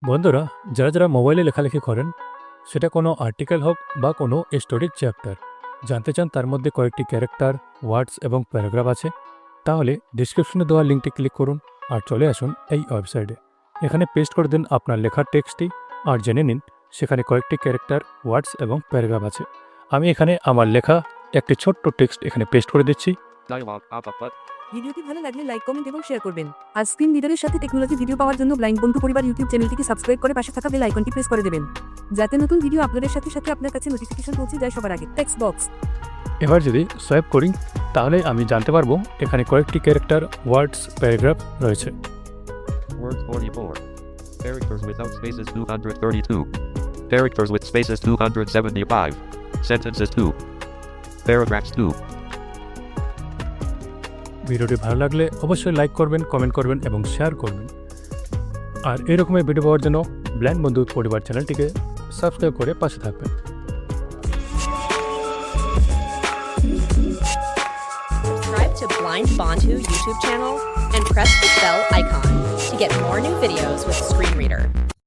বন্ধুরা, যারা মোবাইলে লেখালেখি করেন, সেটা কোনো আর্টিকেল হোক বা কোনো স্টোরির চ্যাপ্টার, জানতে চান তার মধ্যে কয়েকটি ক্যারেক্টার, ওয়ার্ডস এবং প্যারাগ্রাফ আছে, তাহলে ডিসক্রিপশনে দেওয়া লিঙ্কটি ক্লিক করুন আর চলে আসুন এই ওয়েবসাইটে। এখানে পেস্ট করে দিন আপনার লেখার টেক্সটটি আর জেনে নিন সেখানে কয়েকটি ক্যারেক্টার, ওয়ার্ডস এবং প্যারাগ্রাফ আছে। আমি এখানে আমার লেখা একটি ছোট্ট টেক্সট এখানে পেস্ট করে দিচ্ছি। Dialog pop-up button. ভিডিওটি ভালো লাগলে লাইক, কমেন্ট এবং শেয়ার করবেন। আর স্ক্রিন রিডারের সাথে টেকনোলজি ভিডিও পাওয়ার জন্য ব্লাইন্ড বন্ধু পরিবার ইউটিউব চ্যানেলটিকে সাবস্ক্রাইব করে পাশে থাকা বেল আইকনটি প্রেস করে দেবেন, যাতে নতুন ভিডিও আপলোডের সাথে সাথে আপনার কাছে নোটিফিকেশন পৌঁছে যায় সবার আগে। টেক্সট বক্স এবার যদি সোয়াইপ করি তাহলে আমি জানতে পারবো এখানে কয়েকটি ক্যারেক্টার, ওয়ার্ডস, প্যারাগ্রাফ রয়েছে। Words 44. Characters without spaces 232. Characters with spaces 275. Sentences 2. Paragraphs 2. ভিডিওটি ভালো লাগলে অবশ্যই লাইক করবেন, কমেন্ট করবেন এবং শেয়ার করবেন। আর এরকমের ভিডিও পাওয়ার জন্য ব্ল্যান্ড বন্ধু পরিবার চ্যানেলটিকে সাবস্ক্রাইব করে পাশে থাকবেন। Subscribe to Blind Bondhu YouTube channel and press the bell icon to get more new videos with Screen Reader.